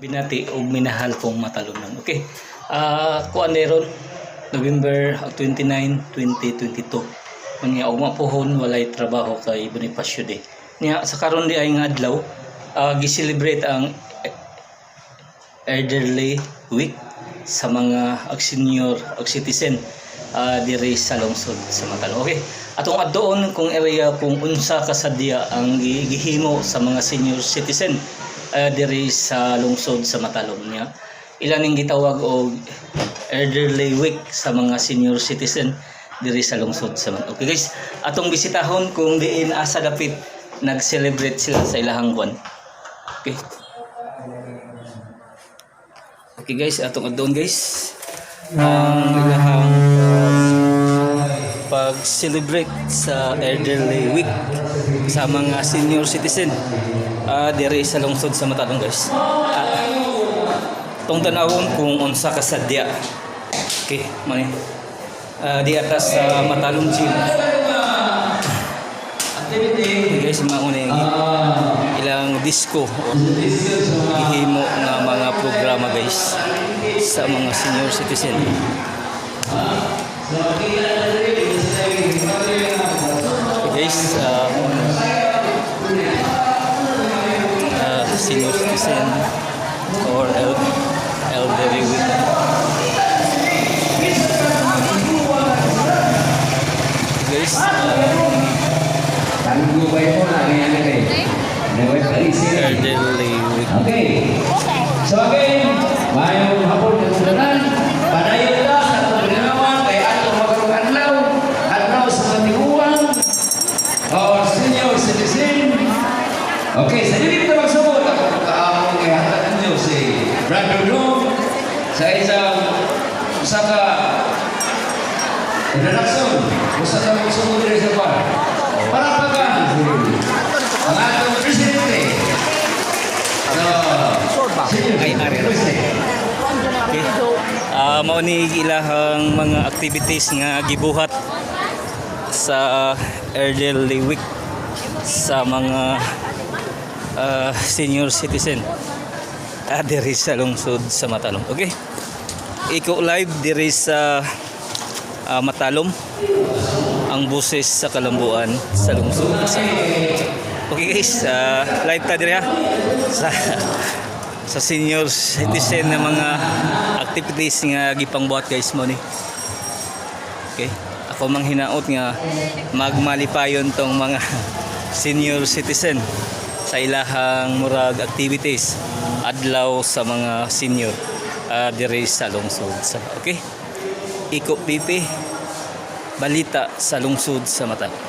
binati og minahal kong matalunan. Okay. Kuan ron November 29, 2022. Kunya ugma pohon walay trabaho kay Bonifacio Day. Nya sa karon di ay nga adlaw gi-celebrate ang Elderly Week sa mga senior citizen diri sa lungsod sa Matalom. Okay. Atong adtoon kung area kung unsa kasadya ang gihimo sa mga senior citizen diri sa lungsod sa Matalom niya. Ilan ning gitawag og Elderly Week sa mga senior citizen diri sa lungsod sa Matalom. Okay guys, atong bisitahon kung diin asa dapit nag-celebrate sila sa ilahang buwan. Okay. Okay guys, atong adtoon guys ang ilahang pag-celebrate sa Elderly Week sa mga senior citizen diri sa lungsod sa Matalom guys. Tong tanawon kung unsa kasadya. Okay, mani. Di atas sa Matalom Gym. Okay guys, mauna ilang disco gihimo nga mga programa guys sa mga senior citizen. Okay guys, senior citizen or elderly week. Guys, elderly week. Okay. So again, mayong hapon kasundanan, padayon ta sa pagdinawan kay atong magkaroon adlaw sa matiguang or senior citizen. Okay, sa dili kita magsabot ako kaamong kay hatag ninyo si Brother Dom sa isang usa ka introduction, usa ka magsabot diri sa bar. Para pagan ang atong presidente. Okay. Mao ni ilahang mga activities nga gibuhat sa Elderly Week sa mga senior citizen diri sa lungsod sa Matalom. Okay. Iko live diri sa Matalom ang buses sa kalambuan sa lungsod sa Okay guys, live ta diri sa senior citizen na mga activities nga gipangbuhat guys mo ni. Okay, ako mang hinaot nga magmalipayon tong mga senior citizen sa ilahang murag activities adlaw sa mga senior diri sa lungsod sa okay. Iko Pipi balita sa lungsod sa Matalom.